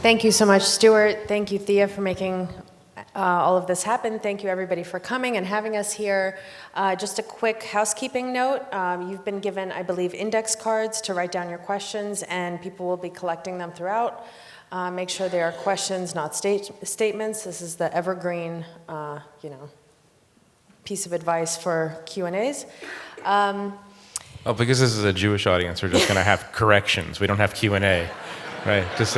Thank you so much, Stuart. Thank you, Thea, for making all of this happen. Thank you, everybody, for coming and having us here. Just a quick housekeeping note. You've been given, I believe, index cards to write down your questions, and people will be collecting them throughout. Make sure they are questions, not statements. This is the evergreen, piece of advice for Q&As. Oh, because this is a Jewish audience, we're just going to have corrections. We don't have Q&A, right? Just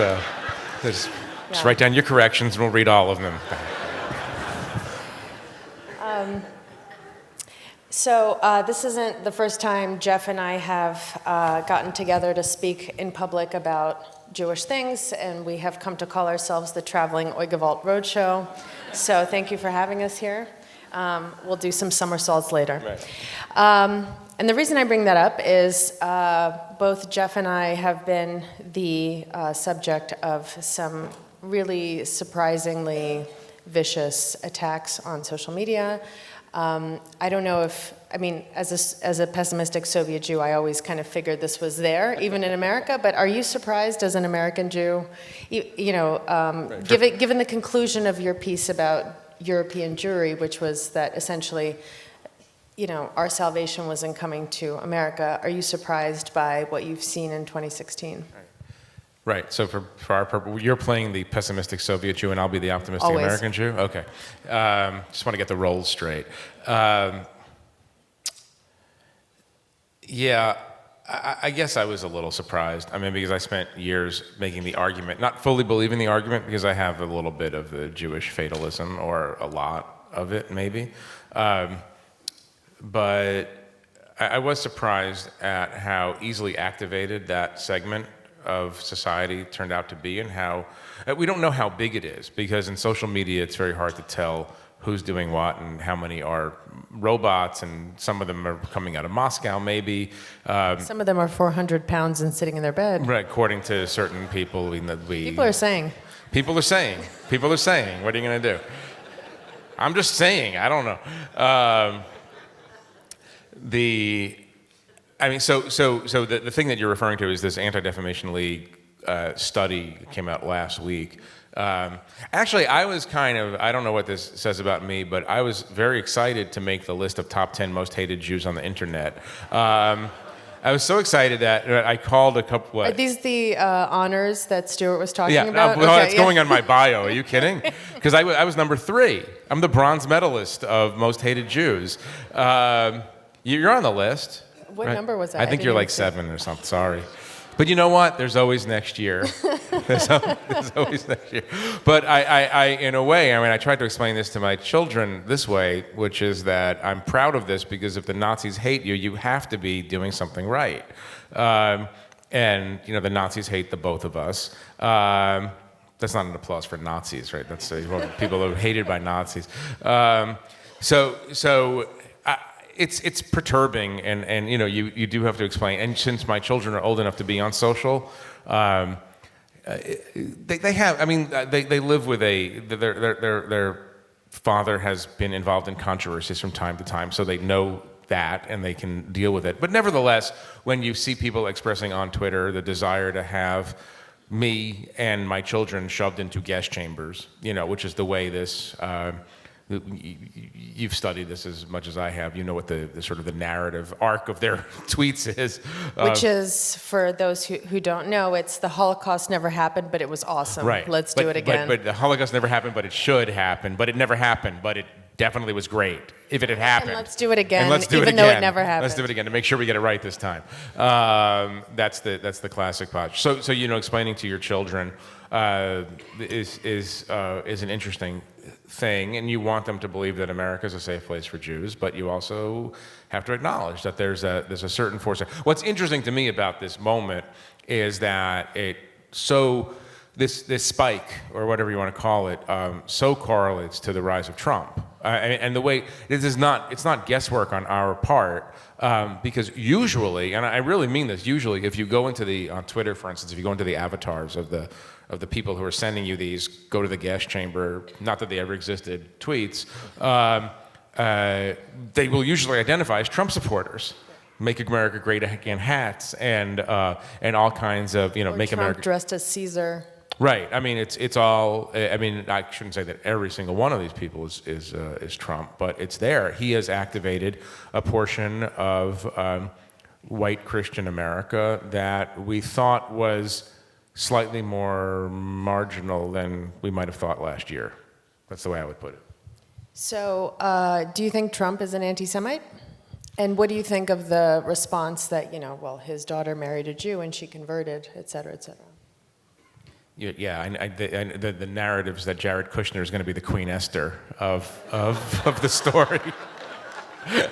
write down your corrections, and we'll read all of them. So this isn't the first time Jeff and I have gotten together to speak in public about Jewish things, and we have come to call ourselves the Traveling Oigevalt Roadshow. So thank you for having us here. We'll do some somersaults later. Right. And the reason I bring that up is both Jeff and I have been the subject of some really surprisingly vicious attacks on social media. I don't know if, as a pessimistic Soviet Jew, I always kind of figured this was there, even in America, but are you surprised as an American Jew, given the conclusion of your piece about European Jewry, which was that essentially, our salvation wasn't coming to America, are you surprised by what you've seen in 2016? Right, so for our purpose, you're playing the pessimistic Soviet Jew and I'll be the optimistic Always. American Jew? Okay. Just want to get the roles straight. Yeah, I guess I was a little surprised. Because I spent years making the argument, not fully believing the argument, because I have a little bit of the Jewish fatalism, or a lot of it, maybe. But I was surprised at how easily activated that segment of society turned out to be, and how we don't know how big it is, because in social media it's very hard to tell who's doing what and how many are robots, and some of them are coming out of Moscow maybe. Some of them are 400 pounds and sitting in their bed. Right, according to certain people. People are saying. People are saying. What are you going to do? I'm just saying, I don't know. The thing that you're referring to is this Anti-Defamation League study that came out last week. Actually, I was I don't know what this says about me, but I was very excited to make the list of top 10 most hated Jews on the internet. I was so excited that I called a couple. What? Are these the honors that Stuart was talking about? Yeah, it's going on my bio. Are you kidding? Because I was number 3. I'm the bronze medalist of most hated Jews. You're on the list. What number was that? I think you're like 7 or something. Sorry. But you know what? There's always next year. There's always next year. But I in a way, I tried to explain this to my children this way, which is that I'm proud of this, because if the Nazis hate you, you have to be doing something right. And the Nazis hate the both of us. That's not an applause for Nazis, right? That's people who are hated by Nazis. It's perturbing, and you do have to explain. And since my children are old enough to be on social, they live with their father has been involved in controversies from time to time, so they know that and they can deal with it. But nevertheless, when you see people expressing on Twitter the desire to have me and my children shoved into gas chambers, which is the way this. You've studied this as much as I have. You know what the sort of the narrative arc of their tweets is. Which is, for those who don't know, it's the Holocaust never happened, but it was awesome. Right. Let's do it again. But the Holocaust never happened, but it should happen. But it never happened, but it definitely was great if it had happened. And let's do it again, though it never happened. Let's do it again to make sure we get it right this time. That's the classic posture. So explaining to your children is an interesting thing, and you want them to believe that America is a safe place for Jews, but you also have to acknowledge that there's a certain force. What's interesting to me about this moment is that this spike, or whatever you want to call it, so correlates to the rise of Trump. And the way it's not guesswork on our part, because usually, and I really mean this, usually if you go into on Twitter, for instance, if you go into the avatars of the people who are sending you these go to the gas chamber, not that they ever existed, tweets, they will usually identify as Trump supporters. Make America Great Again hats and all kinds of, or make Trump America dressed as Caesar. Right. I mean, it's all. I mean, I shouldn't say that every single one of these people is Trump, but it's there. He has activated a portion of white Christian America that we thought was slightly more marginal than we might have thought last year. That's the way I would put it. So, do you think Trump is an anti-Semite? And what do you think of the response that, well, his daughter married a Jew and she converted, et cetera, et cetera? Yeah, the narratives that Jared Kushner is going to be the Queen Esther of the story.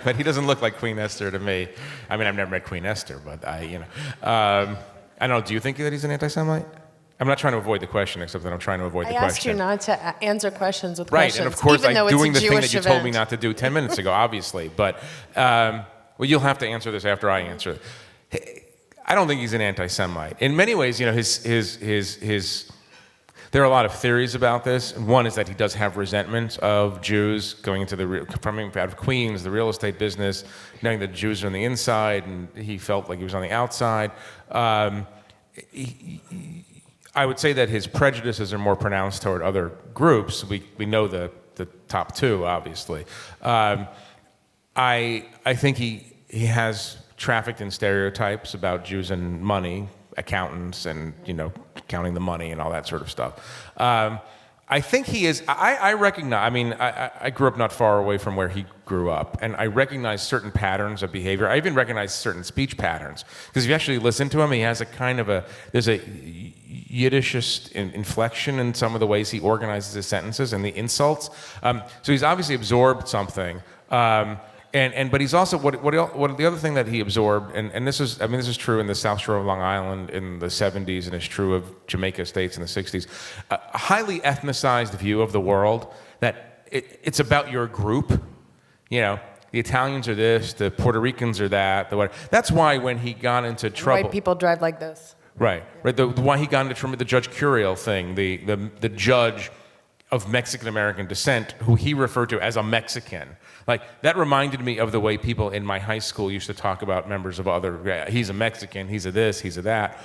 But he doesn't look like Queen Esther to me. I mean, I've never met Queen Esther, but I don't know. Do you think that he's an anti-Semite? I'm not trying to avoid the question, except that I'm trying to avoid the question. I asked you not to answer questions with right, questions. and of course even I'm doing the thing that you event. told me not to do 10 minutes ago, obviously. But, well, you'll have to answer this after I answer it. I don't think he's an anti-Semite. In many ways, there are a lot of theories about this. One is that he does have resentment of Jews going into coming out of Queens, the real estate business, knowing that Jews are on the inside, and he felt like he was on the outside. I would say that his prejudices are more pronounced toward other groups. We know the top two, obviously. I think he has trafficked in stereotypes about Jews and money, accountants, and counting the money and all that sort of stuff. I think he is. I recognize. I mean, I grew up not far away from where he grew up, and I recognize certain patterns of behavior. I even recognize certain speech patterns because if you actually listen to him, he has there's a Yiddishist inflection in some of the ways he organizes his sentences and the insults. So he's obviously absorbed something. But he's also what the other thing that he absorbed, and this is true in the South Shore of Long Island in the 70s, and it's true of Jamaica Estates in the 60s, a highly ethnicized view of the world that it's about your group. The Italians are this, the Puerto Ricans are that. That's why when he got into trouble, White people drive like this. Right. Why he got into trouble, the Judge Curiel thing, the judge of Mexican American descent, who he referred to as a Mexican. Like, that reminded me of the way people in my high school used to talk about members of he's a Mexican, he's a this, he's a that.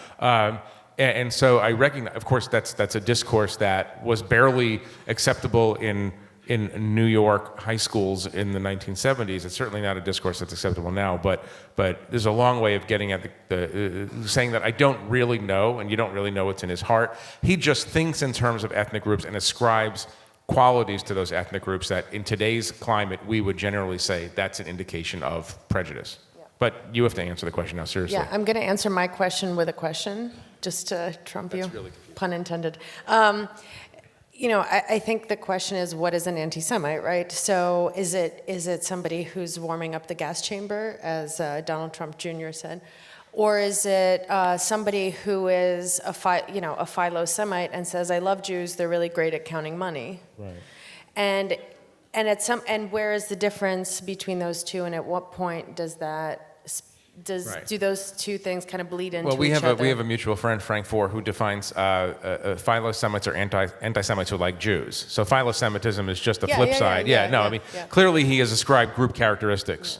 And so I recognize, of course, that's a discourse that was barely acceptable in New York high schools in the 1970s. It's certainly not a discourse that's acceptable now, but there's a long way of getting at saying that I don't really know, and you don't really know what's in his heart. He just thinks in terms of ethnic groups and ascribes qualities to those ethnic groups that in today's climate we would generally say that's an indication of prejudice. Yeah. But you have to answer the question now, seriously. Yeah, I'm going to answer my question with a question, just to trump That's you. really pun intended. I think the question is, what is an anti-Semite, right? So is it somebody who's warming up the gas chamber, as Donald Trump Jr. said? Or is it somebody who is a philo-Semite and says, I love Jews, they're really great at counting money? Right. And where is the difference between those two, and at what point do those two things kind of bleed into each other? We have a mutual friend, Frank Foer, who defines philo-Semites or anti-Semites who like Jews. So philo-Semitism is just the flip side. Clearly he has ascribed group characteristics.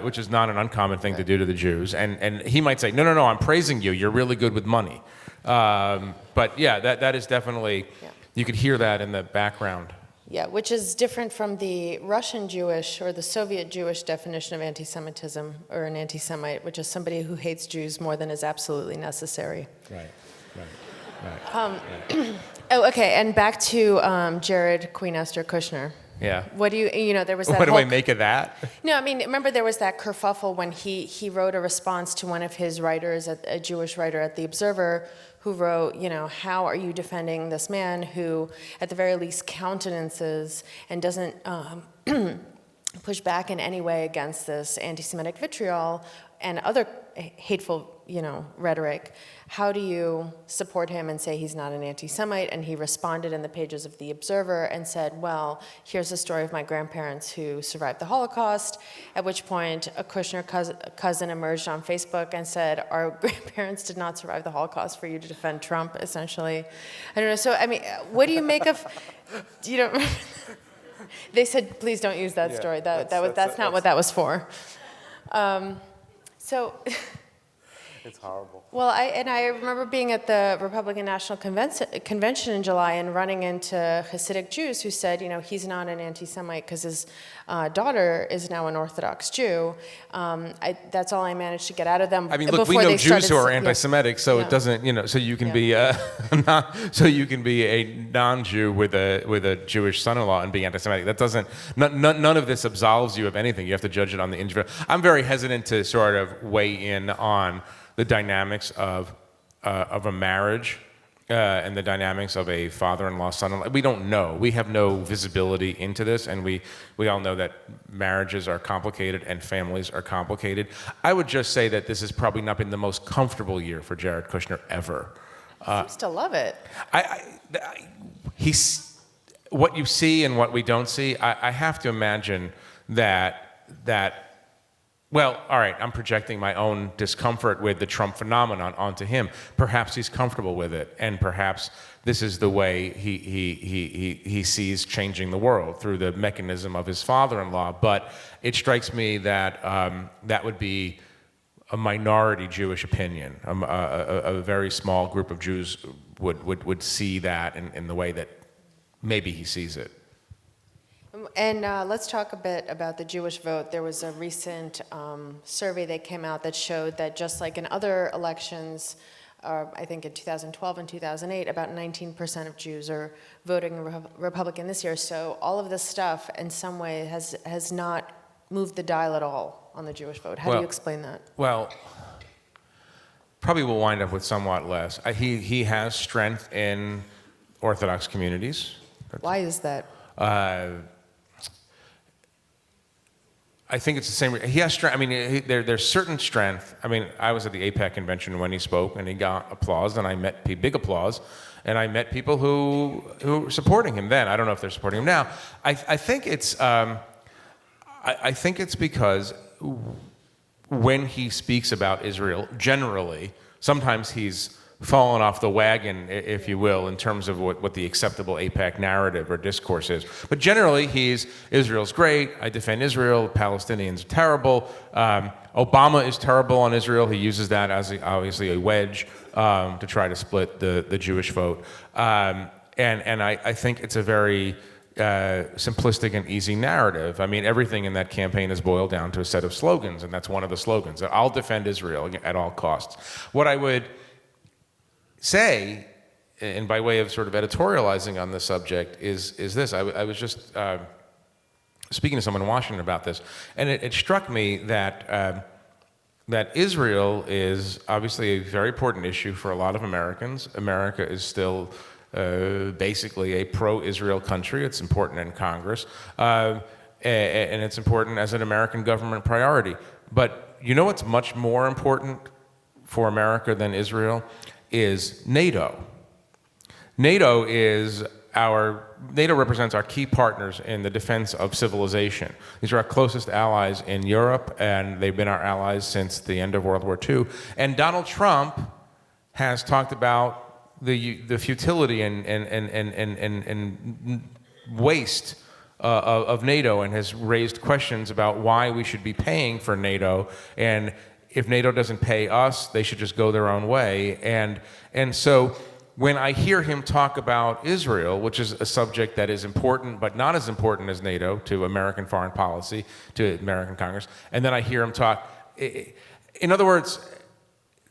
Which is not an uncommon thing to do to the Jews. And he might say, no, I'm praising you. You're really good with money. But yeah, that is definitely, you could hear that in the background. Yeah, which is different from the Russian Jewish or the Soviet Jewish definition of anti-Semitism, or an anti-Semite, which is somebody who hates Jews more than is absolutely necessary. Right. Oh, okay, and back to Jared Queen Esther Kushner. Yeah. What do there was that What do I make of that? No, I mean, remember there was that kerfuffle when he wrote a response to one of his writers, a Jewish writer at The Observer, who wrote, how are you defending this man who, at the very least, countenances and doesn't push back in any way against this anti-Semitic vitriol and other hateful, rhetoric? How do you support him and say he's not an anti-Semite? And he responded in the pages of The Observer and said, well, here's the story of my grandparents who survived the Holocaust, at which point a Kushner cousin emerged on Facebook and said, our grandparents did not survive the Holocaust for you to defend Trump, essentially. I don't know. So, I mean, what do you make of, they said, please don't use that story. That's not what that was for. So... It's horrible. Well, I remember being at the Republican National Convention in July and running into Hasidic Jews who said, he's not an anti-Semite because his daughter is now an Orthodox Jew. That's all I managed to get out of them. I mean, look, we before know they Jews who are started- anti-Semitic, so it doesn't, so you can be so you can be a non-Jew with a Jewish son-in-law and be anti-Semitic. That doesn't. None of this absolves you of anything. You have to judge it on the individual. I'm very hesitant to sort of weigh in on the dynamics of a marriage and the dynamics of a father-in-law, son-in-law. We don't know. We have no visibility into this, and we all know that marriages are complicated and families are complicated. I would just say that this has probably not been the most comfortable year for Jared Kushner ever. Seems to love it. He's what you see and what we don't see. I have to imagine that. Well, all right, I'm projecting my own discomfort with the Trump phenomenon onto him. Perhaps he's comfortable with it, and perhaps this is the way he sees changing the world, through the mechanism of his father-in-law. But it strikes me that that would be a minority Jewish opinion. A very small group of Jews would see that in the way that maybe he sees it. And let's talk a bit about the Jewish vote. There was a recent survey that came out that showed that just like in other elections, I think in 2012 and 2008, about 19% of Jews are voting Republican this year. So all of this stuff, in some way, has not moved the dial at all on the Jewish vote. How do you explain that? Well, probably will wind up with somewhat less. He has strength in Orthodox communities. Why is that? I think it's the same. He has strength. I mean, there's certain strength. I mean, I was at the AIPAC convention when he spoke, and he got applause, and I met big applause, and I met people who were supporting him then. I don't know if they're supporting him now. I think it's because when he speaks about Israel, generally, sometimes he's fallen off the wagon, if you will, in terms of what the acceptable AIPAC narrative or discourse is. But generally, Israel's great, I defend Israel, Palestinians are terrible, Obama is terrible on Israel, he uses that as obviously a wedge to try to split the Jewish vote. And I think it's a very simplistic and easy narrative. I mean, everything in that campaign is boiled down to a set of slogans, and that's one of the slogans, that I'll defend Israel at all costs. What I would say, and by way of sort of editorializing on this subject, is this. I was just speaking to someone in Washington about this, and it struck me that Israel is obviously a very important issue for a lot of Americans. America is still basically a pro-Israel country. It's important in Congress, and it's important as an American government priority. But you know what's much more important for America than Israel? Is NATO. NATO represents our key partners in the defense of civilization. These are our closest allies in Europe, and they've been our allies since the end of World War II. And Donald Trump has talked about the futility and waste of NATO, and has raised questions about why we should be paying for NATO, and if NATO doesn't pay us, they should just go their own way. And so when I hear him talk about Israel, which is a subject that is important, but not as important as NATO to American foreign policy, to American Congress, and then I hear him talk, in other words,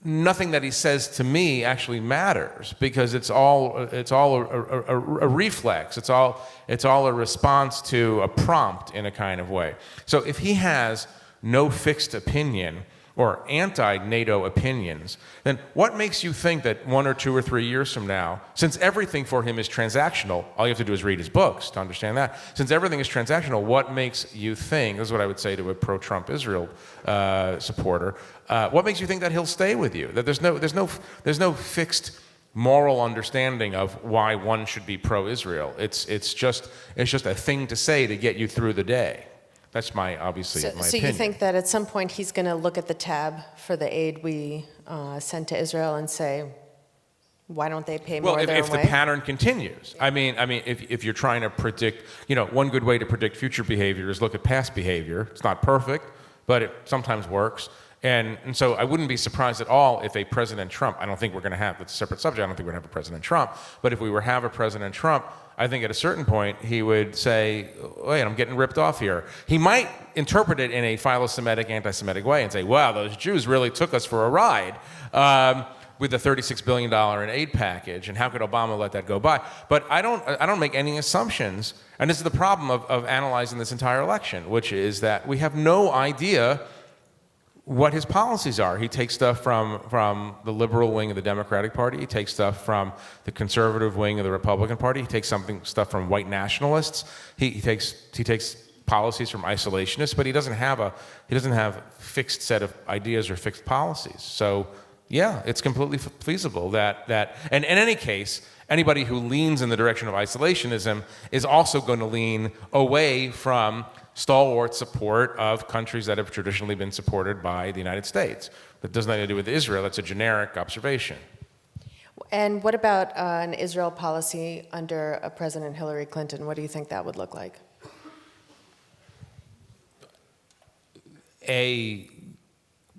nothing that he says to me actually matters, because it's all a reflex. It's all a response to a prompt in a kind of way. So if he has no fixed opinion, or anti-NATO opinions, then what makes you think that 1 or 2 or 3 years from now, since everything for him is transactional, all you have to do is read his books to understand that, since everything is transactional, what makes you think, this is what I would say to a pro-Trump Israel supporter, what makes you think that he'll stay with you? That there's no fixed moral understanding of why one should be pro-Israel. It's just a thing to say to get you through the day. That's my opinion. So you think that at some point he's going to look at the tab for the aid we sent to Israel and say, why don't they pay more their own way? Well, if the pattern continues. I mean, if you're trying to predict, one good way to predict future behavior is look at past behavior. It's not perfect, but it sometimes works. And so I wouldn't be surprised at all if a President Trump, I don't think we're going to have, it's a separate subject, I don't think we're going to have a President Trump, but if we were to have a President Trump, I think at a certain point he would say, wait, I'm getting ripped off here. He might interpret it in a philo-Semitic, anti-Semitic way and say, wow, those Jews really took us for a ride with the $36 billion in aid package, and how could Obama let that go by? But I don't make any assumptions, and this is the problem of analyzing this entire election, which is that we have no idea what his policies are. He takes stuff from the liberal wing of the Democratic Party. He takes stuff from the conservative wing of the Republican Party. He takes stuff from white nationalists. He takes policies from isolationists, but he doesn't have a fixed set of ideas or fixed policies. So yeah, it's completely feasible that and in any case, anybody who leans in the direction of isolationism is also going to lean away from stalwart support of countries that have traditionally been supported by the United States. That doesn't have to do with Israel. That's a generic observation. And what about an Israel policy under a President Hillary Clinton? What do you think that would look like?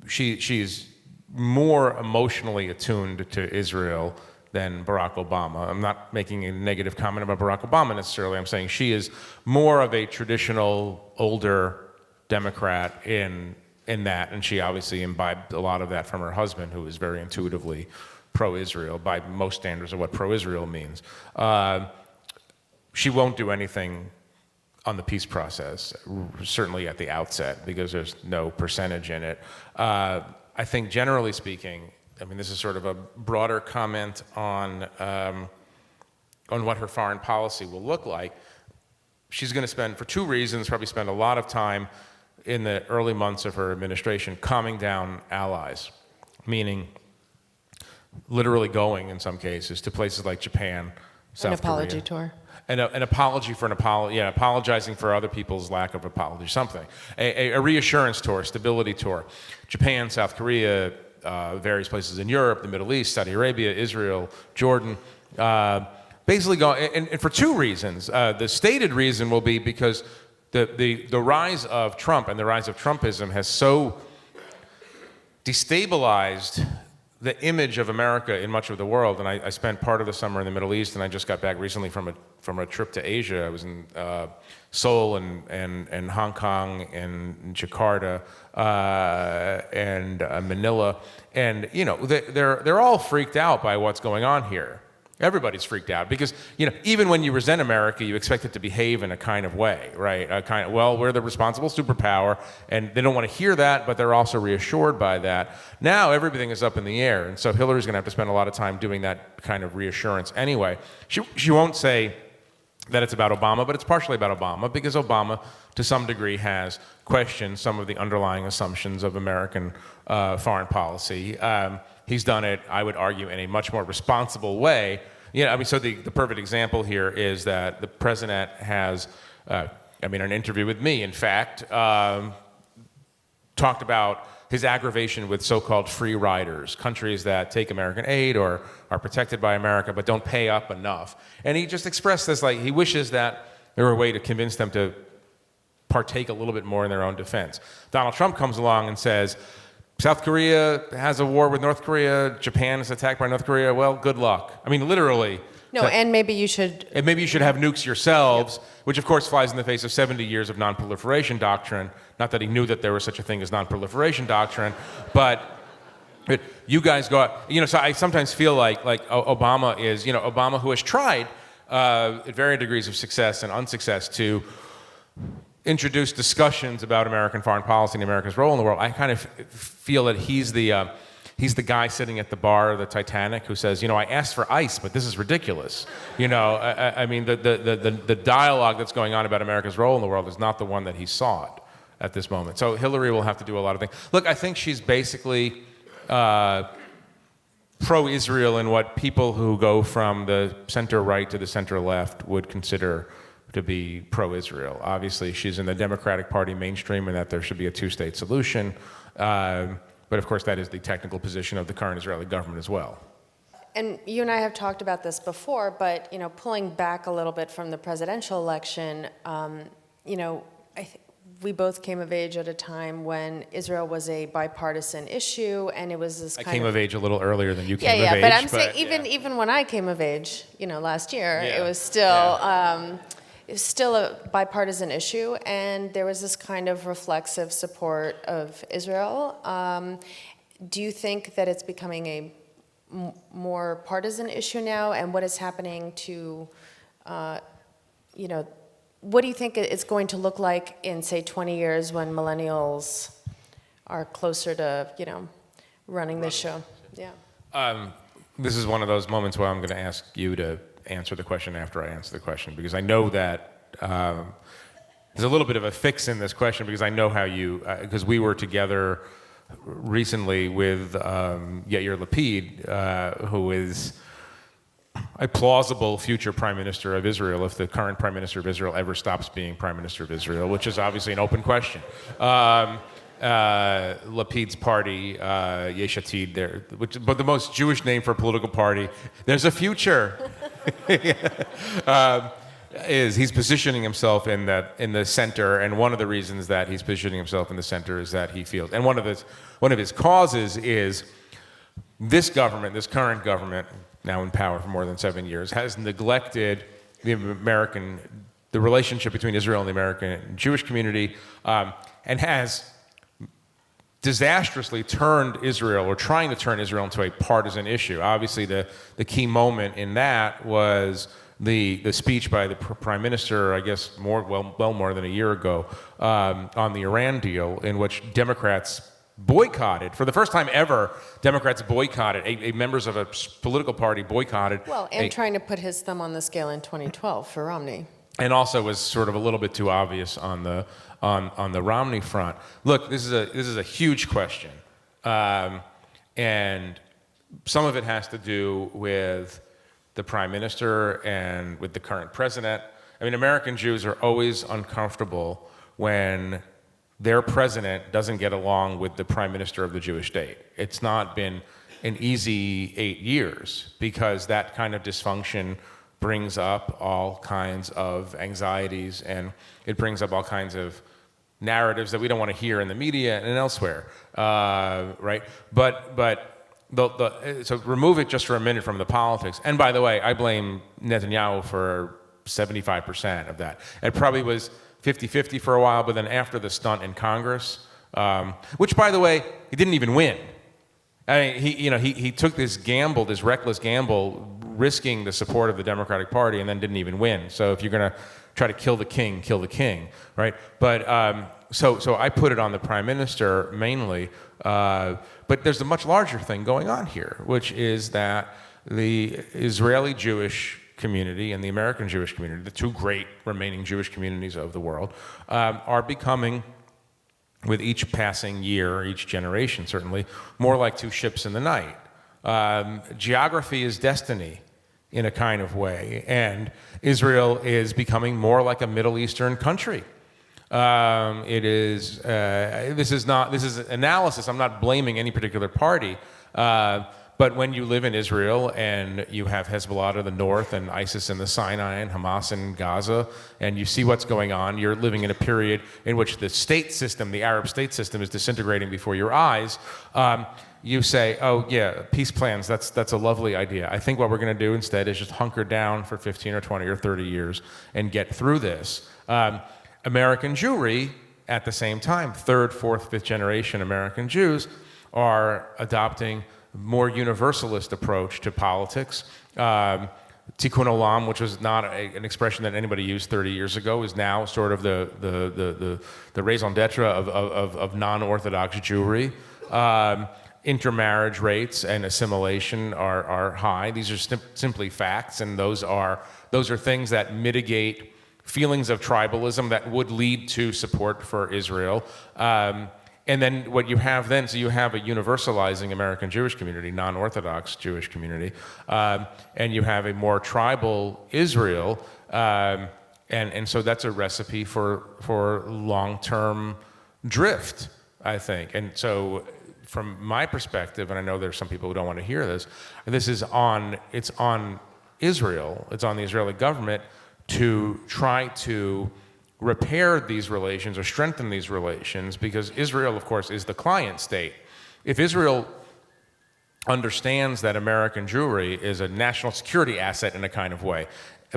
She's more emotionally attuned to Israel than Barack Obama. I'm not making a negative comment about Barack Obama necessarily. I'm saying she is more of a traditional, older Democrat in that, and she obviously imbibed a lot of that from her husband, who is very intuitively pro-Israel by most standards of what pro-Israel means. She won't do anything on the peace process, certainly at the outset, because there's no percentage in it. I think generally speaking, I mean, this is sort of a broader comment on what her foreign policy will look like. She's going to spend, for two reasons, probably spend a lot of time in the early months of her administration calming down allies, meaning literally going, in some cases, to places like Japan, South Korea. An apology tour. An apology for apologizing for other people's lack of apology, something. A reassurance tour, stability tour. Japan, South Korea, various places in Europe, the Middle East, Saudi Arabia, Israel, Jordan. Basically and for two reasons. The stated reason will be because the rise of Trump and the rise of Trumpism has so destabilized the image of America in much of the world. And I spent part of the summer in the Middle East, and I just got back recently from a trip to Asia. I was in Seoul and Hong Kong and Jakarta and Manila, and they're all freaked out by what's going on here. Everybody's freaked out because even when you resent America, you expect it to behave in a kind of way, right? We're the responsible superpower, and they don't want to hear that, but they're also reassured by that. Now everything is up in the air, and so Hillary's going to have to spend a lot of time doing that kind of reassurance anyway. She won't say that it's about Obama, but it's partially about Obama because Obama, to some degree, has questioned some of the underlying assumptions of American foreign policy. He's done it, I would argue, in a much more responsible way. So the perfect example here is that the president has, an interview with me, in fact, talked about his aggravation with so-called free riders, countries that take American aid or are protected by America but don't pay up enough. And he just expressed this, he wishes that there were a way to convince them to partake a little bit more in their own defense. Donald Trump comes along and says, South Korea has a war with North Korea, Japan is attacked by North Korea, well, good luck. I mean, literally. No, and maybe you should... And maybe you should have nukes yourselves, which of course flies in the face of 70 years of non-proliferation doctrine. Not that he knew that there was such a thing as non-proliferation doctrine, but you guys go out... so I sometimes feel like Obama is, Obama who has tried at varying degrees of success and unsuccess to introduce discussions about American foreign policy and America's role in the world. I kind of feel that he's the guy sitting at the bar of the Titanic who says, I asked for ice, but this is ridiculous. The dialogue that's going on about America's role in the world is not the one that he sought at this moment. So Hillary will have to do a lot of things. Look, I think she's basically pro-Israel in what people who go from the center-right to the center-left would consider to be pro-Israel. Obviously, she's in the Democratic Party mainstream and that there should be a two-state solution. But of course, that is the technical position of the current Israeli government as well. And you and I have talked about this before, but pulling back a little bit from the presidential election, we both came of age at a time when Israel was a bipartisan issue, and it was this I kind came of age a little earlier than you yeah, came yeah. of age. But I'm saying yeah. even when I came of age, last year, Yeah. it was still a bipartisan issue, and there was this kind of reflexive support of Israel. Do you think that it's becoming a more partisan issue now, and what is happening to, what do you think it's going to look like in, say, 20 years when millennials are closer to, running the show? Yeah. This is one of those moments where I'm going to ask you to answer the question after I answer the question, because I know that there's a little bit of a fix in this question, because I know how you, because we were together recently with Yair Lapid, who is a plausible future prime minister of Israel if the current prime minister of Israel ever stops being prime minister of Israel, which is obviously an open question. Lapid's party, Yesh Atid, but the most Jewish name for a political party, there's a future. Is he's positioning himself in the center, and one of the reasons that he's positioning himself in the center is that he feels, and one of his causes is this current government, now in power for more than 7 years, has neglected the relationship between Israel and the American Jewish community, and has disastrously turned Israel, or trying to turn Israel, into a partisan issue. Obviously, the key moment in that was the speech by the prime minister, I guess well more than a year ago, on the Iran deal, in which Democrats boycotted, for the first time ever, Democrats boycotted, members of a political party boycotted. Well, and trying to put his thumb on the scale in 2012 for Romney. And also was sort of a little bit too obvious on the Romney front. Look, this is a huge question, and some of it has to do with the prime minister and with the current president. I mean, American Jews are always uncomfortable when their president doesn't get along with the prime minister of the Jewish state. It's not been an easy 8 years, because that kind of dysfunction brings up all kinds of anxieties, and it brings up all kinds of narratives that we don't want to hear in the media and elsewhere, right? So remove it just for a minute from the politics. And by the way, I blame Netanyahu for 75% of that. It probably was 50-50 for a while, but then after the stunt in Congress, which, by the way, he didn't even win. I mean, he took this gamble, this reckless gamble, risking the support of the Democratic Party, and then didn't even win. So if you're going to try to kill the king, right? But so I put it on the prime minister mainly. But there's a much larger thing going on here, which is that the Israeli Jewish community and the American Jewish community, the two great remaining Jewish communities of the world, are becoming, with each passing year, each generation certainly, more like two ships in the night. Geography is destiny in a kind of way, and Israel is becoming more like a Middle Eastern country. This is analysis. I'm not blaming any particular party, but when you live in Israel and you have Hezbollah to the north and ISIS in the Sinai and Hamas in Gaza, and you see what's going on, you're living in a period in which the state system, the Arab state system, is disintegrating before your eyes. You say, oh yeah, peace plans, that's a lovely idea. I think what we're going to do instead is just hunker down for 15 or 20 or 30 years and get through this. American Jewry, at the same time, third, fourth, fifth generation American Jews, are adopting a more universalist approach to politics. Tikkun Olam, which was not an expression that anybody used 30 years ago, is now sort of the raison d'etre of non-Orthodox Jewry. Intermarriage rates and assimilation are high. These are simply facts, and those are things that mitigate feelings of tribalism that would lead to support for Israel. And then what you have then, so you have a universalizing American Jewish community, non-Orthodox Jewish community, and you have a more tribal Israel, and so that's a recipe for long-term drift, I think. And so from my perspective, and I know there's some people who don't want to hear this, it's on Israel, it's on the Israeli government to try to repair these relations or strengthen these relations, because Israel, of course, is the client state. If Israel understands that American Jewry is a national security asset in a kind of way,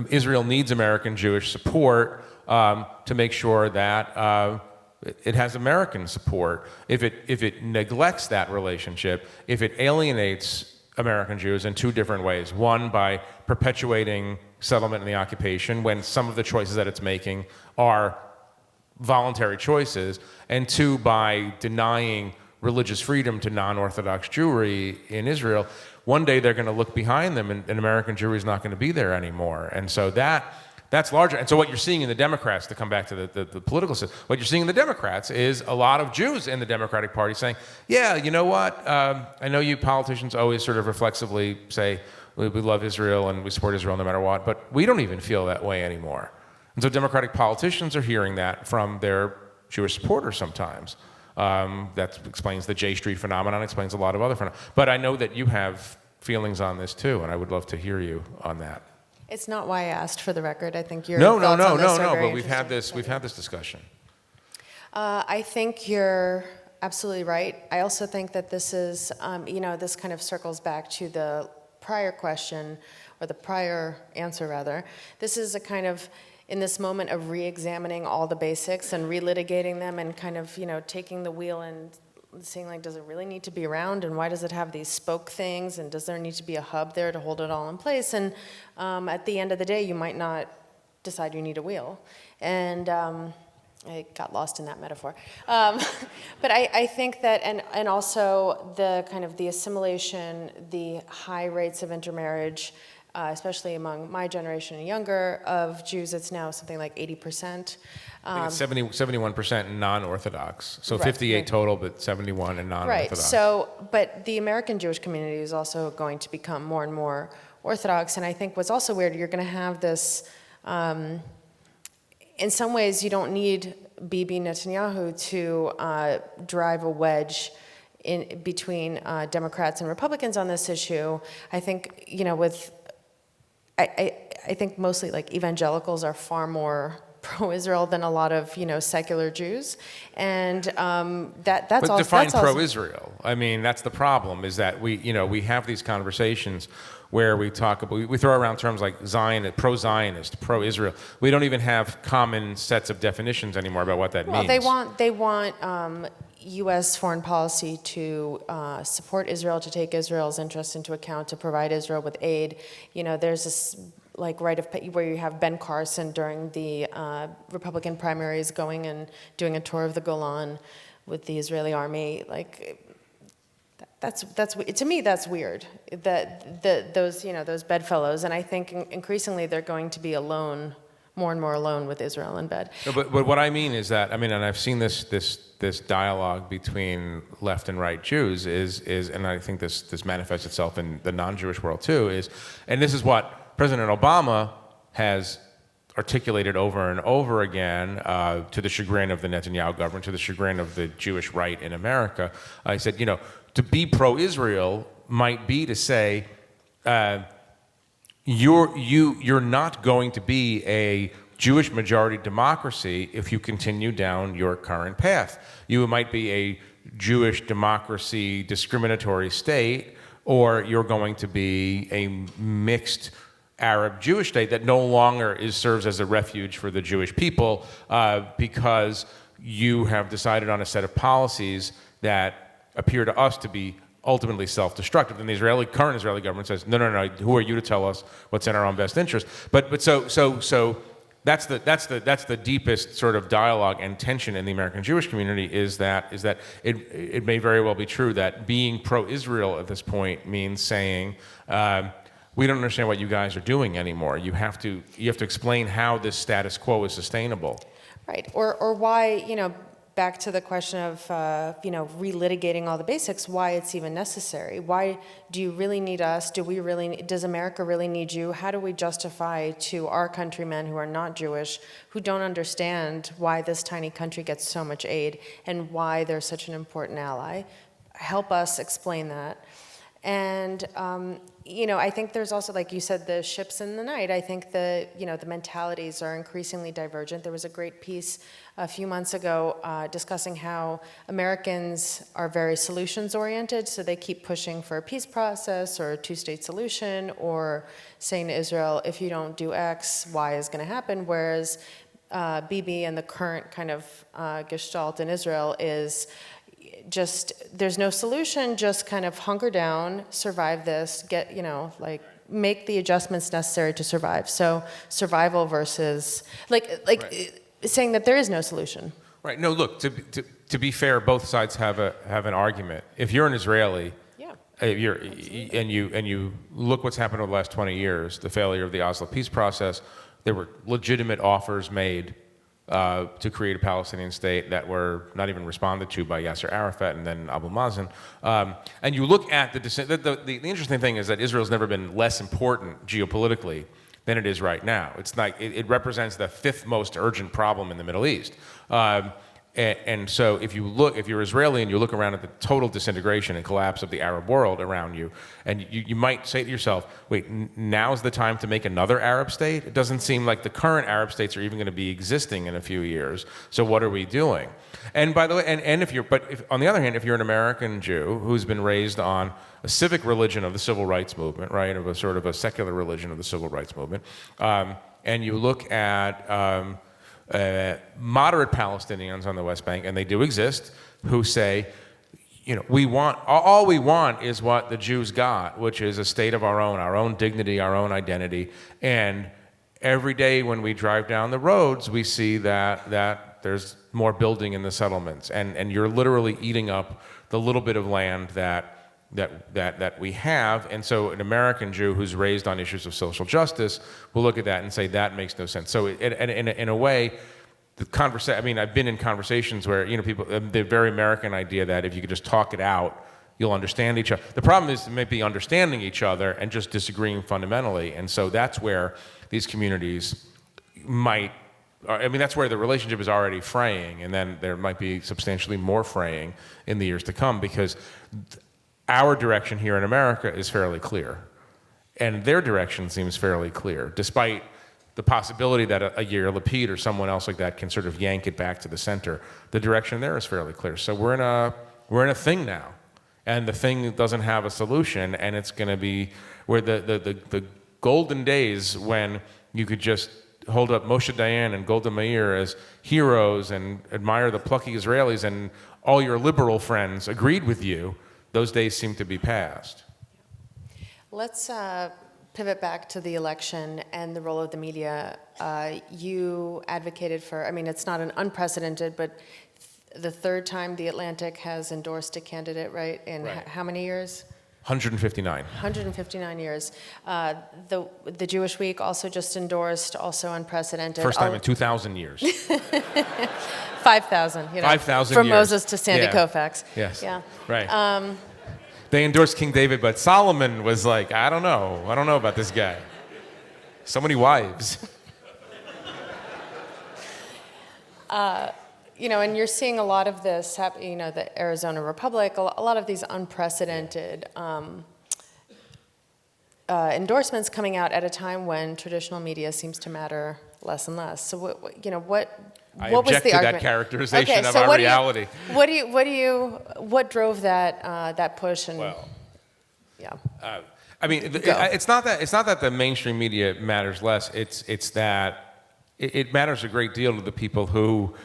Israel needs American Jewish support to make sure that it has American support. If it neglects that relationship, if it alienates American Jews in two different ways. One, by perpetuating settlement and the occupation when some of the choices that it's making are voluntary choices, and two, by denying religious freedom to non-Orthodox Jewry in Israel. One day they're going to look behind them and American Jewry is not going to be there anymore. And so that's larger. And so what you're seeing in the Democrats, to come back to the political system, what you're seeing in the Democrats is a lot of Jews in the Democratic Party saying, yeah, you know what, I know you politicians always sort of reflexively say, we love Israel and we support Israel no matter what, but we don't even feel that way anymore. And so Democratic politicians are hearing that from their Jewish supporters sometimes. That explains the J Street phenomenon, explains a lot of other phenomena. But I know that you have feelings on this too, and I would love to hear you on that. It's not why I asked, for the record. I think your No, thoughts on this are very but we've had this discussion. I think you're absolutely right. I also think that this is, this kind of circles back to the prior question, or the prior answer rather. This is a kind of, in this moment of re-examining all the basics and relitigating them and kind of, taking the wheel and seeing, like, does it really need to be around, and why does it have these spoke things, and does there need to be a hub there to hold it all in place? And at the end of the day, you might not decide you need a wheel. And I got lost in that metaphor. But I think that, and also the kind of the assimilation, the high rates of intermarriage, especially among my generation and younger, of Jews, it's now something like 80%. I think it's 71% non-Orthodox. So Right, 58 right. total, but 71 in non-Orthodox. Right. So, but the American Jewish community is also going to become more and more Orthodox. And I think what's also weird, you're going to have this, in some ways, you don't need Bibi Netanyahu to drive a wedge in between Democrats and Republicans on this issue. I think, I think mostly, like, evangelicals are far more pro-Israel than a lot of, secular Jews, and that's but also define that's also, pro-Israel. I mean, that's the problem, is that we have these conversations where we talk about, we throw around terms like Zionist, pro-Zionist, pro-Israel. We don't even have common sets of definitions anymore about what that means. They want U.S. foreign policy to support Israel, to take Israel's interests into account, to provide Israel with aid. There's this, like, right of where you have Ben Carson during the Republican primaries going and doing a tour of the Golan with the Israeli army. Like, that's to me, that's weird. That those bedfellows, and I think increasingly they're going to be alone, more and more alone with Israel in bed. No, but what I mean is that, and I've seen this dialogue between left and right Jews is, and I think this manifests itself in the non-Jewish world too, and this is what President Obama has articulated over and over again, to the chagrin of the Netanyahu government, to the chagrin of the Jewish right in America. He said, to be pro-Israel might be to say, you're not going to be a Jewish majority democracy if you continue down your current path. You might be a Jewish democracy discriminatory state, or you're going to be a mixed Arab-Jewish state that no longer serves as a refuge for the Jewish people, because you have decided on a set of policies that appear to us to be ultimately self-destructive. And the current Israeli government says, no, who are you to tell us what's in our own best interest? But so that's the deepest sort of dialogue and tension in the American Jewish community, is that it may very well be true that being pro-Israel at this point means saying, we don't understand what you guys are doing anymore. You have to explain how this status quo is sustainable. Right. Or why, back to the question of, relitigating all the basics, why it's even necessary. Why do you really need us? Does America really need you? How do we justify to our countrymen who are not Jewish, who don't understand why this tiny country gets so much aid and why they're such an important ally? Help us explain that. And, I think there's also, like you said, the ships in the night. I think the mentalities are increasingly divergent. There was a great piece a few months ago discussing how Americans are very solutions-oriented, so they keep pushing for a peace process or a two-state solution, or saying to Israel, if you don't do X, Y is going to happen, whereas Bibi and the current kind of gestalt in Israel is just, there's no solution, just kind of hunker down, survive this, make the adjustments necessary to survive. So survival versus, saying that there is no solution. Right. No, look, to be fair, both sides have an argument. If you're an Israeli, and you look what's happened over the last 20 years, the failure of the Oslo peace process, there were legitimate offers made to create a Palestinian state that were not even responded to by Yasser Arafat and then Abu Mazen. And you look at the interesting thing is that Israel's never been less important geopolitically than it is right now. It's like it represents the fifth most urgent problem in the Middle East. And so if you're Israeli and you look around at the total disintegration and collapse of the Arab world around you, and you might say to yourself, wait, now's the time to make another Arab state? It doesn't seem like the current Arab states are even going to be existing in a few years. So what are we doing? And by the way, on the other hand, if you're an American Jew who's been raised on a civic religion of the civil rights movement, right, of a sort of a secular religion of the civil rights movement, and you look at moderate Palestinians on the West Bank, and they do exist, who say, all we want is what the Jews got, which is a state of our own dignity, our own identity. And every day when we drive down the roads, we see that there's more building in the settlements, and you're literally eating up the little bit of land that we have. And so an American Jew who's raised on issues of social justice will look at that and say that makes no sense. So in a way, I've been in conversations where people, the very American idea that if you could just talk it out, you'll understand each other. The problem is maybe understanding each other and just disagreeing fundamentally. And so that's where these communities that's where the relationship is already fraying, and then there might be substantially more fraying in the years to come, because our direction here in America is fairly clear, and their direction seems fairly clear, despite the possibility that a Yair Lapid or someone else like that can sort of yank it back to the center. The direction there is fairly clear. So we're in a thing now, and the thing doesn't have a solution, and it's going to be where the golden days when you could just hold up Moshe Dayan and Golda Meir as heroes and admire the plucky Israelis, and all your liberal friends agreed with you. Those days seem to be past. Let's pivot back to the election and the role of the media. You advocated for, it's not an unprecedented, but the third time the Atlantic has endorsed a candidate, right? In how many years? 159. 159 years. The Jewish Week also just endorsed, also unprecedented. First time in 2,000 years. 5,000, 5,000 from years. Moses to Sandy Koufax. Yes. Yeah. Right. They endorsed King David, but Solomon was like, I don't know about this guy. So many wives. And you're seeing a lot of this happen, the Arizona Republic, a lot of these unprecedented endorsements coming out at a time when traditional media seems to matter less and less. So what was the argument? To that characterization of our reality. What drove that push? And it's not that the mainstream media matters less. It's that it matters a great deal to the people who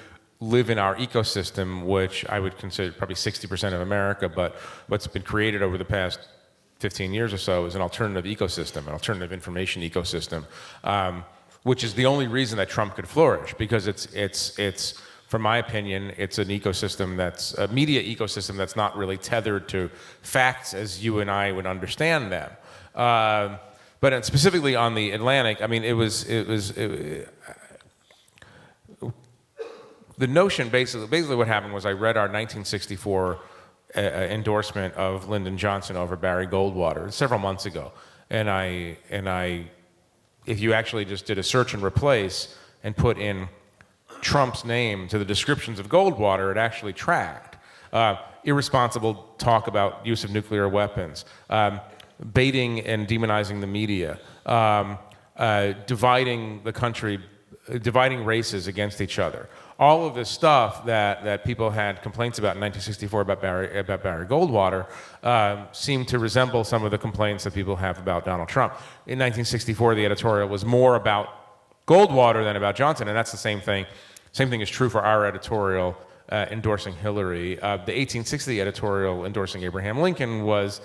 live in our ecosystem, which I would consider probably 60% of America, but what's been created over the past 15 years or so is an alternative ecosystem, an alternative information ecosystem, which is the only reason that Trump could flourish, because it's from my opinion, it's an ecosystem that's a media ecosystem that's not really tethered to facts as you and I would understand them. But specifically on the Atlantic, the notion, basically what happened was I read our 1964 endorsement of Lyndon Johnson over Barry Goldwater several months ago, and I, if you actually just did a search and replace and put in Trump's name to the descriptions of Goldwater, it actually tracked. irresponsible talk about use of nuclear weapons, baiting and demonizing the media, dividing the country, dividing races against each other. All of this stuff that people had complaints about in 1964 about Barry Goldwater seemed to resemble some of the complaints that people have about Donald Trump. In 1964, the editorial was more about Goldwater than about Johnson, and that's the same thing. Same thing is true for our editorial endorsing Hillary. The 1860 editorial endorsing Abraham Lincoln was,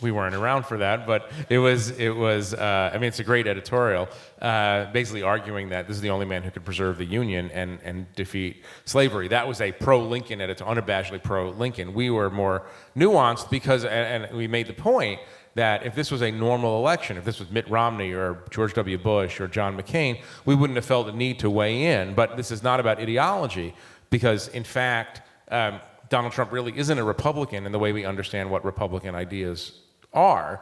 we weren't around for that, but it was. I mean, it's a great editorial, basically arguing that this is the only man who could preserve the Union and defeat slavery. That was a pro-Lincoln editor, unabashedly pro-Lincoln. We were more nuanced because, and we made the point that if this was a normal election, if this was Mitt Romney or George W. Bush or John McCain, we wouldn't have felt the need to weigh in. But this is not about ideology, because in fact, Donald Trump really isn't a Republican in the way we understand what Republican ideas are.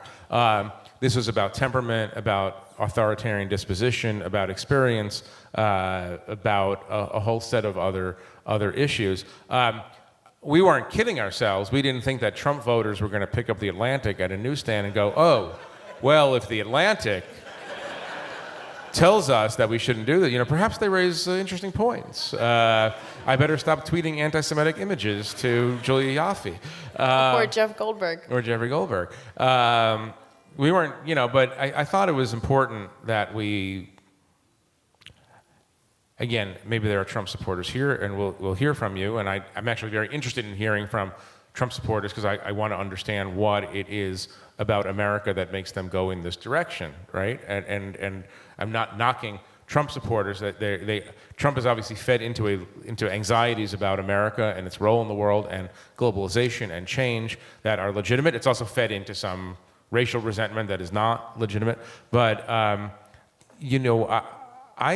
This was about temperament, about authoritarian disposition, about experience, about a whole set of other issues. We weren't kidding ourselves. We didn't think that Trump voters were going to pick up the Atlantic at a newsstand and go, oh, well, if the Atlantic tells us that we shouldn't do that, perhaps they raise interesting points. I better stop tweeting anti-Semitic images to Julia Ioffe. Or Jeff Goldberg. Or Jeffrey Goldberg. We weren't, but I thought it was important that we, again, maybe there are Trump supporters here, and we'll hear from you, and I'm actually very interested in hearing from Trump supporters because I want to understand what it is about America that makes them go in this direction, right? And I'm not knocking Trump supporters. That Trump has obviously fed into anxieties about America and its role in the world and globalization and change that are legitimate. It's also fed into some racial resentment that is not legitimate. But I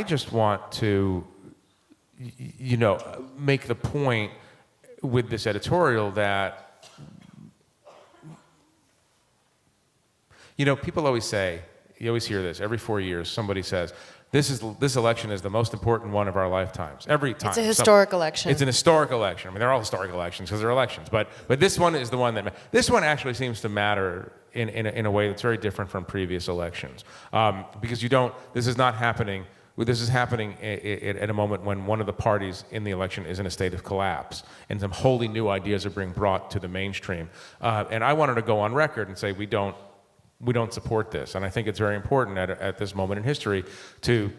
just want to make the point with this editorial that people always say, you always hear this every 4 years, somebody says this election is the most important one of our lifetimes. Every time. It's a historic election. It's an historic election. I mean, they're all historic elections because they're elections, but this one is the one that this one actually seems to matter in a way that's very different from previous elections, because this is not happening. This is happening at a moment when one of the parties in the election is in a state of collapse, and some wholly new ideas are being brought to the mainstream. And I wanted to go on record and say we don't support this. And I think it's very important at this moment in history to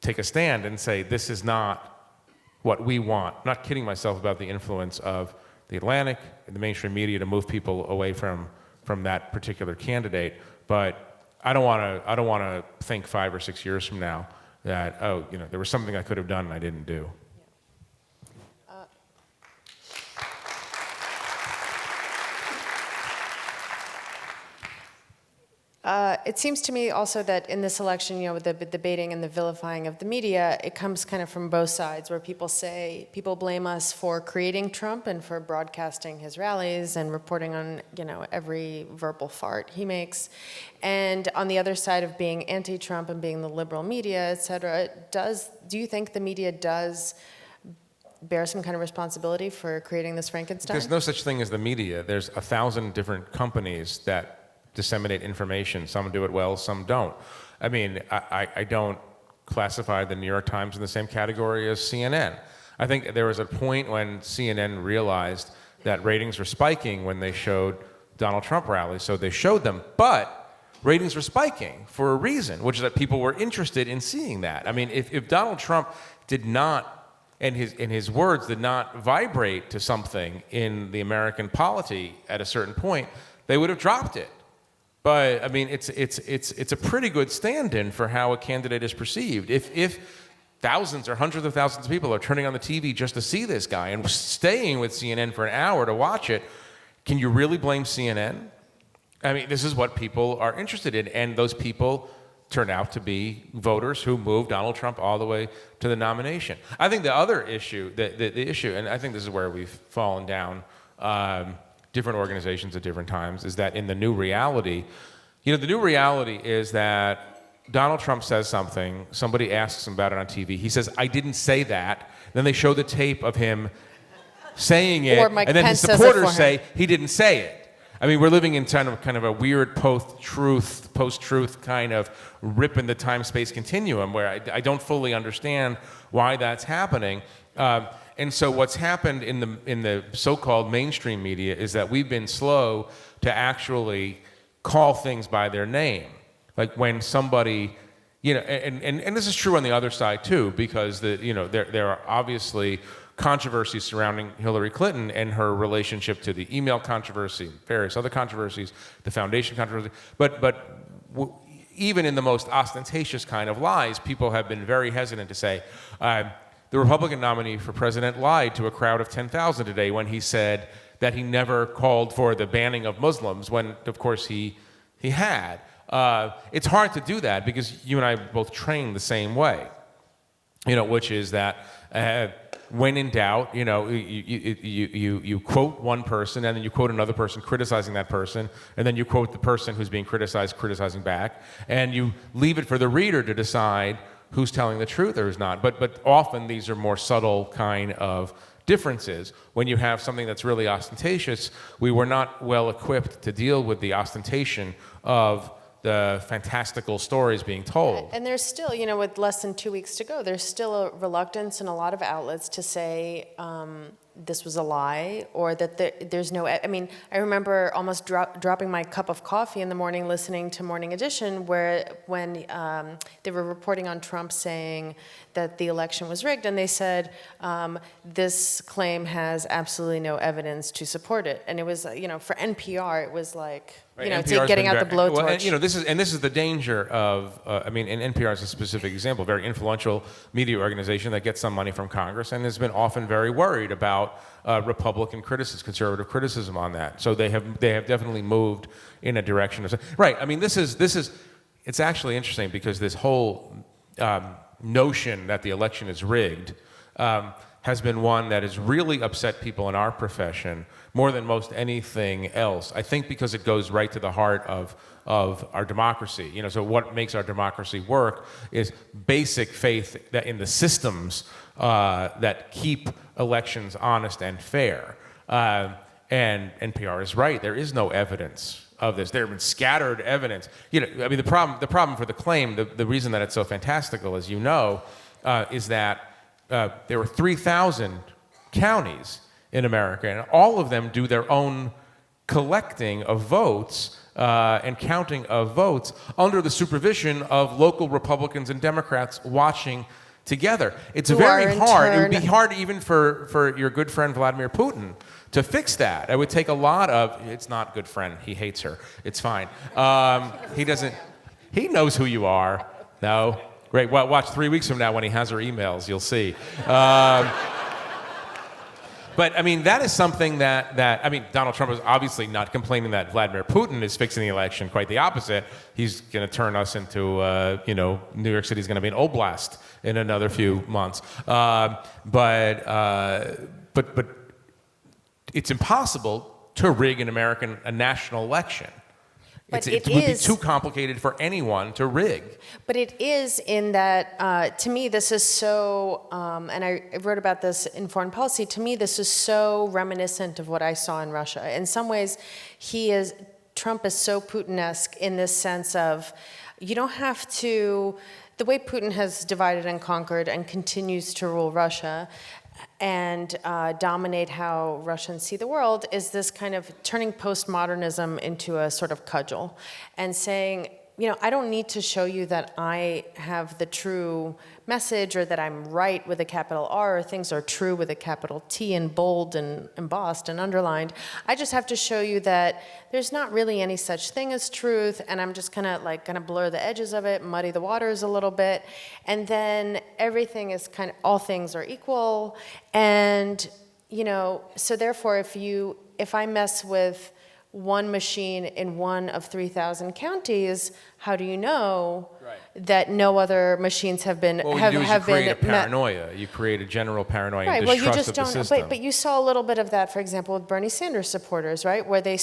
take a stand and say this is not what we want. I'm not kidding myself about the influence of the Atlantic and the mainstream media to move people away from that particular candidate, but I don't want to think 5 or 6 years from now that there was something I could have done and I didn't do. It seems to me also that in this election, with the baiting and the vilifying of the media, it comes kind of from both sides, where people blame us for creating Trump and for broadcasting his rallies and reporting on, every verbal fart he makes. And on the other side of being anti-Trump and being the liberal media, et cetera, do you think the media does bear some kind of responsibility for creating this Frankenstein? There's no such thing as the media. There's 1,000 different companies that disseminate information. Some do it well, some don't. I mean, I don't classify the New York Times in the same category as CNN. I think there was a point when CNN realized that ratings were spiking when they showed Donald Trump rallies, so they showed them, but ratings were spiking for a reason, which is that people were interested in seeing that. I mean, if Donald Trump did not, and his words did not vibrate to something in the American polity at a certain point, they would have dropped it. But I mean, it's a pretty good stand-in for how a candidate is perceived. If thousands or hundreds of thousands of people are turning on the TV just to see this guy and staying with CNN for an hour to watch it, can you really blame CNN? I mean, this is what people are interested in, and those people turn out to be voters who moved Donald Trump all the way to the nomination. I think the other issue, the issue, and I think this is where we've fallen down. Different organizations at different times, is that in the new reality, the new reality is that Donald Trump says something, somebody asks him about it on TV, he says, I didn't say that, then they show the tape of him saying it, Or Mike and then Pence his says it supporters for him. say he didn't say it. I mean, we're living in kind of a weird post-truth kind of rip in the time-space continuum where I don't fully understand why that's happening. And so what's happened in the so-called mainstream media is that we've been slow to actually call things by their name. Like when somebody, and this is true on the other side too, because there are obviously controversies surrounding Hillary Clinton and her relationship to the email controversy, various other controversies, the foundation controversy. But even in the most ostentatious kind of lies, people have been very hesitant to say, the Republican nominee for president lied to a crowd of 10,000 today when he said that he never called for the banning of Muslims, when, of course, he had. It's hard to do that because you and I both train the same way, which is that when in doubt, you quote one person and then you quote another person criticizing that person, and then you quote the person who's being criticized criticizing back, and you leave it for the reader to decide who's telling the truth or who's not. But often these are more subtle kind of differences. When you have something that's really ostentatious, we were not well equipped to deal with the ostentation of the fantastical stories being told. And there's still, with less than 2 weeks to go, there's still a reluctance in a lot of outlets to say this was a lie, or that there's no, I mean, I remember almost dropping my cup of coffee in the morning listening to Morning Edition, when they were reporting on Trump saying that the election was rigged, and they said, this claim has absolutely no evidence to support it. And it was, for NPR, it was like, it's like getting out the blowtorch. Well, this is the danger of, and NPR is a specific example, very influential media organization that gets some money from Congress and has been often very worried about Republican criticism, conservative criticism on that. So they have definitely moved in a direction of, right. I mean, it's actually interesting because this whole notion that the election is rigged has been one that has really upset people in our profession more than most anything else. I think because it goes right to the heart of our democracy. So what makes our democracy work is basic faith that in the systems that keep elections honest and fair. And NPR is right. There is no evidence of this. There have been scattered evidence. The problem for the claim, the reason that it's so fantastical, as you know, is that there were 3,000 counties in America, and all of them do their own collecting of votes and counting of votes under the supervision of local Republicans and Democrats watching together. It's very hard. It would be hard even for your good friend Vladimir Putin to fix that. It would take a lot of, it's not good friend, he hates her, it's fine. He knows who you are. No? Great, well, watch 3 weeks from now when he has her emails, you'll see. But I mean, that is something that Donald Trump is obviously not complaining that Vladimir Putin is fixing the election. Quite the opposite. He's going to turn us into, New York City is going to be an oblast in another few months. But it's impossible to rig a national election. But it would be too complicated for anyone to rig. But it is in that, to me, this is so, and I wrote about this in Foreign Policy, to me this is so reminiscent of what I saw in Russia. In some ways, Trump is so Putin-esque in this sense of, you don't have to, the way Putin has divided and conquered and continues to rule Russia, and dominate how Russians see the world, is this kind of turning postmodernism into a sort of cudgel and saying, I don't need to show you that I have the true message or that I'm right with a capital R or things are true with a capital T and bold and embossed and underlined. I just have to show you that there's not really any such thing as truth, and I'm just gonna blur the edges of it, muddy the waters a little bit, and then everything is all things are equal, and so therefore if I mess with one machine in one of 3,000 counties, how do you know that no other machines have been you create a paranoia. You create a general paranoia and distrust of the system. But you saw a little bit of that, for example, with Bernie Sanders supporters, right? Where they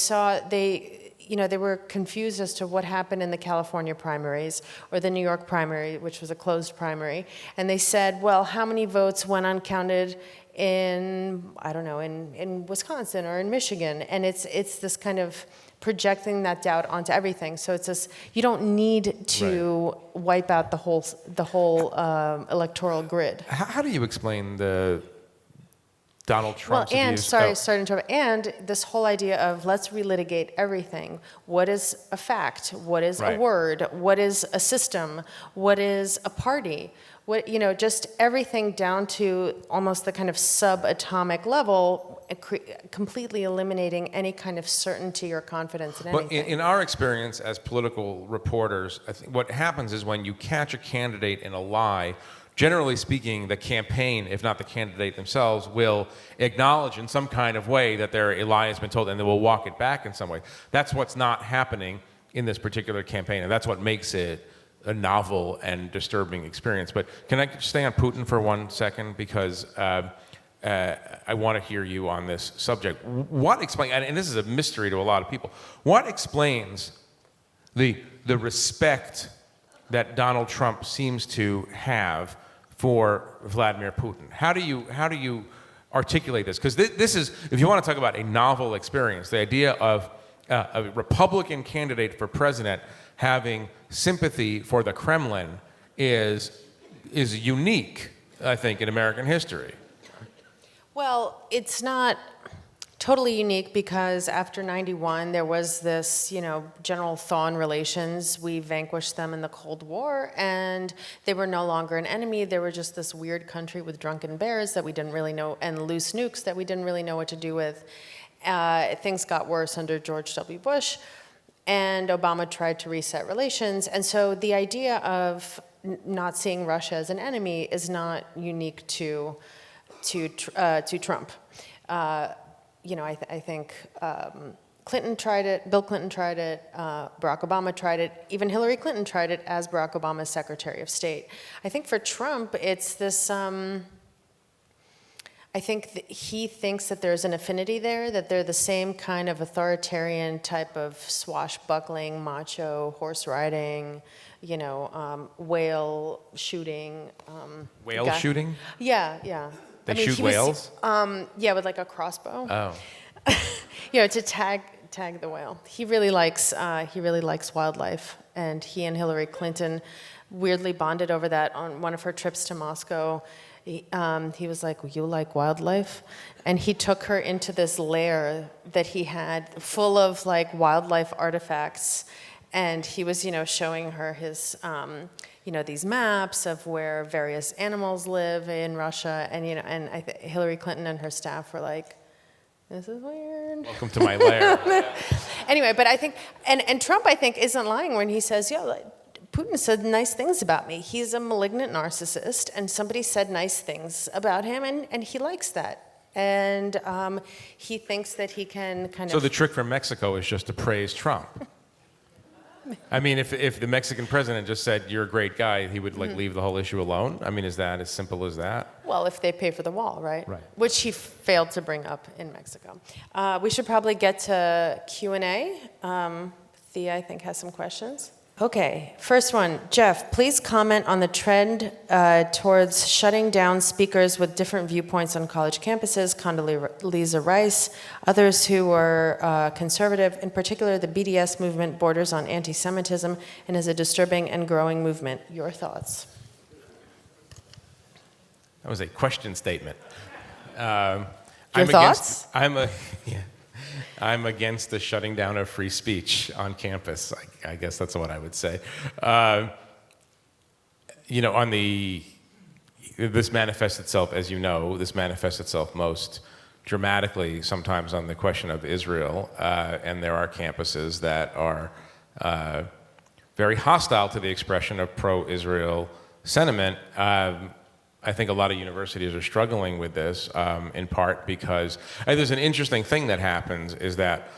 were confused as to what happened in the California primaries or the New York primary, which was a closed primary. And they said, well, how many votes went uncounted in, I don't know, in Wisconsin or in Michigan. And it's this kind of projecting that doubt onto everything. So it's this, you don't need to wipe out the whole electoral grid. How do you explain the Donald Trump's and views? sorry to interrupt. And this whole idea of let's relitigate everything. What is a fact? What is a word? What is a system? What is a party? What, just everything down to almost the kind of subatomic level, completely eliminating any kind of certainty or confidence in anything. But in our experience as political reporters, I think what happens is when you catch a candidate in a lie, generally speaking, the campaign, if not the candidate themselves, will acknowledge in some kind of way that a lie has been told, and they will walk it back in some way. That's what's not happening in this particular campaign, and that's what makes it a novel and disturbing experience. But can I stay on Putin for 1 second? Because I want to hear you on this subject. What explains, and this is a mystery to a lot of people, what explains the respect that Donald Trump seems to have for Vladimir Putin? How do you articulate this? Because this is, if you want to talk about a novel experience, the idea of a Republican candidate for president having sympathy for the Kremlin is unique, I think, in American history. Well, it's not totally unique because after 91, there was this, general thaw in relations. We vanquished them in the Cold War, and they were no longer an enemy. They were just this weird country with drunken bears that we didn't really know, and loose nukes that we didn't really know what to do with. Things got worse under George W. Bush, and Obama tried to reset relations. And so the idea of not seeing Russia as an enemy is not unique to Trump. I think Clinton tried it, Bill Clinton tried it, Barack Obama tried it, even Hillary Clinton tried it as Barack Obama's Secretary of State. I think for Trump, it's this, I think that he thinks that there's an affinity there, that they're the same kind of authoritarian type of swashbuckling, macho, horse riding, whale shooting. Whale guy. Shooting? Yeah. They shoot whales? Yeah, with like a crossbow. Oh. To tag the whale. He really likes wildlife, and he and Hillary Clinton weirdly bonded over that on one of her trips to Moscow. He was like, "You like wildlife?" And he took her into this lair that he had full of like wildlife artifacts, and he was, showing her his, these maps of where various animals live in Russia, and Hillary Clinton and her staff were like, "This is weird. Welcome to my lair." Anyway, but I think, and Trump, I think, isn't lying when he says, Putin said nice things about me. He's a malignant narcissist, and somebody said nice things about him, and he likes that. And he thinks that he can kind of... So the trick for Mexico is just to praise Trump. I mean, if the Mexican president just said, "You're a great guy," he would leave the whole issue alone? I mean, is that as simple as that? Well, if they pay for the wall, right? Right. Which he failed to bring up in Mexico. We should probably get to Q&A. Thea, I think, has some questions. Okay, first one. Jeff, please comment on the trend towards shutting down speakers with different viewpoints on college campuses, Condoleezza Rice, others who are conservative. In particular, the BDS movement borders on anti-Semitism and is a disturbing and growing movement. Your thoughts? That was a question statement. Your thoughts? I'm against the shutting down of free speech on campus. I guess that's what I would say. This manifests itself, as you know, most dramatically sometimes on the question of Israel, and there are campuses that are very hostile to the expression of pro-Israel sentiment. I think a lot of universities are struggling with this, in part because there's an interesting thing that happens is that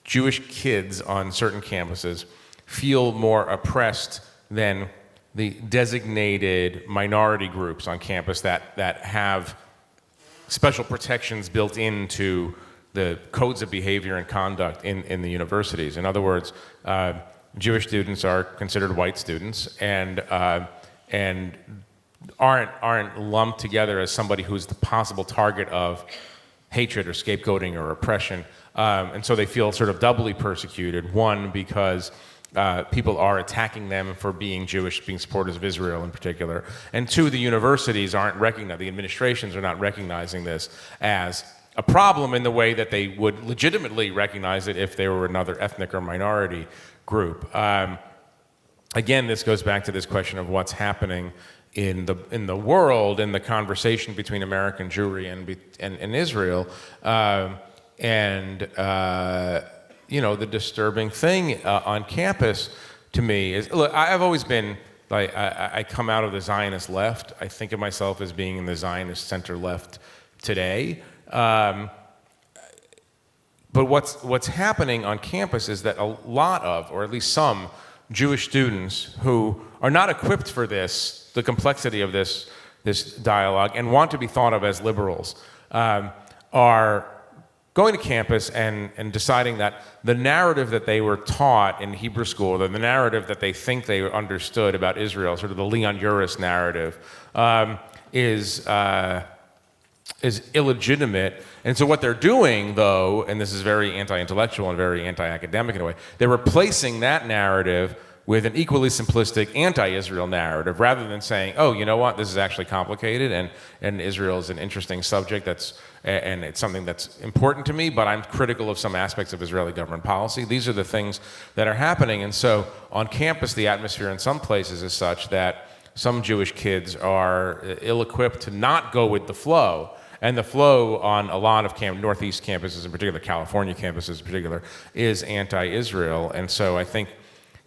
Jewish kids on certain campuses feel more oppressed than the designated minority groups on campus that have special protections built into the codes of behavior and conduct in the universities. In other words, Jewish students are considered white students, and aren't lumped together as somebody who's the possible target of hatred or scapegoating or oppression, and so they feel sort of doubly persecuted. One, because people are attacking them for being Jewish, being supporters of Israel in particular, and two, the universities aren't recognizing, the administrations are not recognizing this as a problem in the way that they would legitimately recognize it if they were another ethnic or minority group. Again, this goes back to this question of what's happening in the world, in the conversation between American Jewry and Israel, the disturbing thing on campus to me is, look, I've always been like, I come out of the Zionist left. I think of myself as being in the Zionist center left today. But what's happening on campus is that a lot of, or at least some, Jewish students who are not equipped for this, the complexity of this dialogue, and want to be thought of as liberals, are going to campus and deciding that the narrative that they were taught in Hebrew school, the narrative that they think they understood about Israel, sort of the Leon Uris narrative, is illegitimate. And so what they're doing, though, and this is very anti-intellectual and very anti-academic in a way, they're replacing that narrative with an equally simplistic anti-Israel narrative, rather than saying, oh, you know what, this is actually complicated, and Israel is an interesting subject, and it's something that's important to me, but I'm critical of some aspects of Israeli government policy. These are the things that are happening. And so on campus, the atmosphere in some places is such that some Jewish kids are ill-equipped to not go with the flow. And the flow on a lot of Northeast campuses in particular, California campuses in particular, is anti-Israel. And so I think,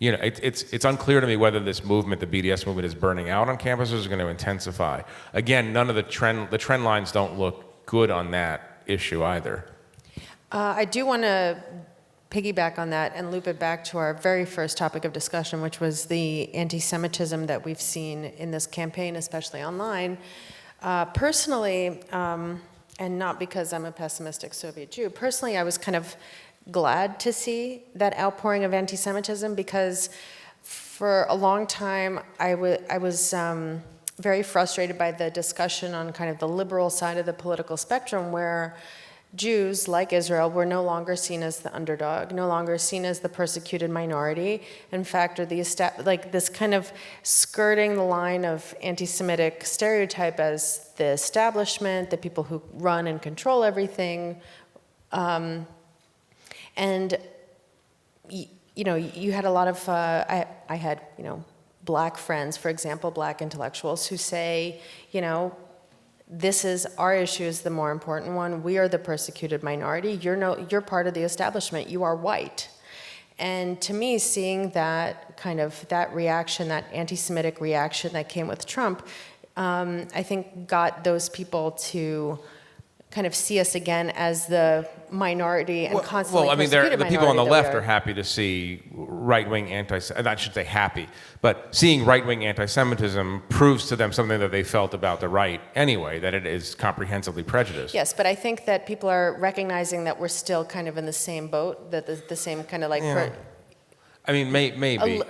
it's unclear to me whether this movement, the BDS movement, is burning out on campuses or is going to intensify. Again, none of the trend lines don't look good on that issue either. I do want to piggyback on that and loop it back to our very first topic of discussion, which was the anti-Semitism that we've seen in this campaign, especially online. Personally, and not because I'm a pessimistic Soviet Jew, personally I was kind of glad to see that outpouring of anti-Semitism, because for a long time I was very frustrated by the discussion on kind of the liberal side of the political spectrum, where Jews, like Israel, were no longer seen as the underdog, no longer seen as the persecuted minority. In fact, or this kind of skirting the line of anti-Semitic stereotype as the establishment, the people who run and control everything. And you had a lot of, I had, black friends, for example, black intellectuals who say, this is our issue is the more important one. We are the persecuted minority. You're part of the establishment. You are white. And to me, seeing that kind of that reaction, that anti-Semitic reaction that came with Trump, I think got those people to kind of see us again as the minority and constantly persecuted the people on the minority left are happy to see right-wing I shouldn't say happy, but seeing right-wing anti-Semitism proves to them something that they felt about the right anyway, that it is comprehensively prejudiced. Yes, but I think that people are recognizing that we're still kind of in the same boat, that the same kind of like... Yeah. I mean, maybe.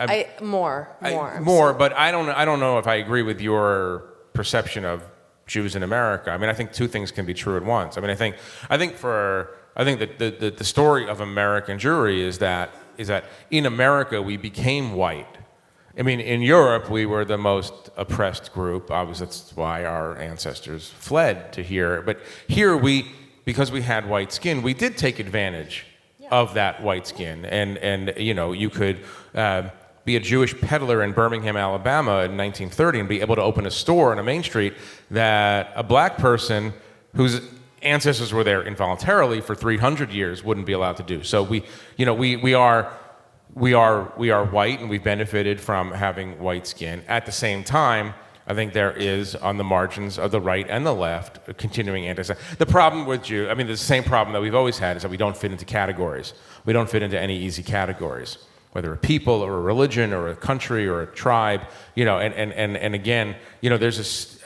More. But I don't know if I agree with your perception of Jews in America. I mean, I think two things can be true at once. I mean, I think that the story of American Jewry is that in America we became white. I mean, in Europe we were the most oppressed group. Obviously, that's why our ancestors fled to here. But here because we had white skin, we did take advantage of that white skin, and you could. Be a Jewish peddler in Birmingham, Alabama in 1930 and be able to open a store on a main street that a black person whose ancestors were there involuntarily for 300 years wouldn't be allowed to do. So we are white, and we've benefited from having white skin. At the same time, I think there is, on the margins of the right and the left, a continuing anti-Semitism. The problem with Jews, I mean, the same problem that we've always had is that we don't fit into categories. We don't fit into any easy categories, whether a people or a religion or a country or a tribe, and again, there's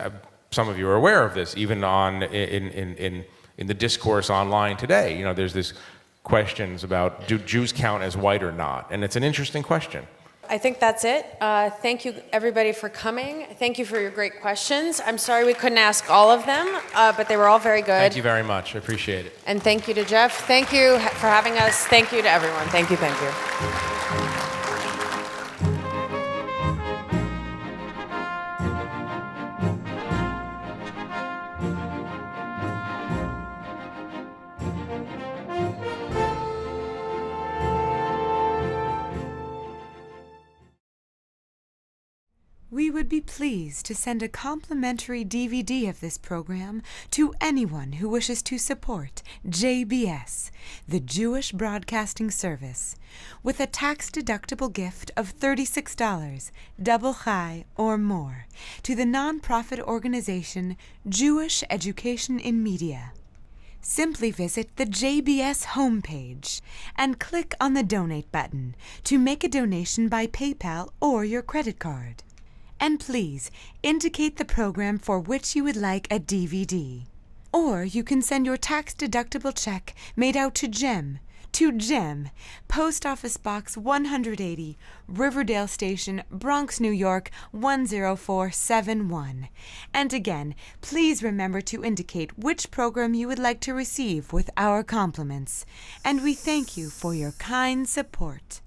some of you are aware of this, even in the discourse online today. There's this questions about, do Jews count as white or not? And it's an interesting question. I think that's it. Thank you, everybody, for coming. Thank you for your great questions. I'm sorry we couldn't ask all of them, but they were all very good. Thank you very much. I appreciate it. And thank you to Jeff. Thank you for having us. Thank you to everyone. Thank you, thank you. We would be pleased to send a complimentary DVD of this program to anyone who wishes to support JBS, the Jewish Broadcasting Service, with a tax-deductible gift of $36, double chai or more, to the nonprofit organization Jewish Education in Media. Simply visit the JBS homepage and click on the Donate button to make a donation by PayPal or your credit card. And please indicate the program for which you would like a DVD. Or you can send your tax-deductible check made out to Jem, Post Office Box 180, Riverdale Station, Bronx, New York 10471. And again, please remember to indicate which program you would like to receive with our compliments. And we thank you for your kind support.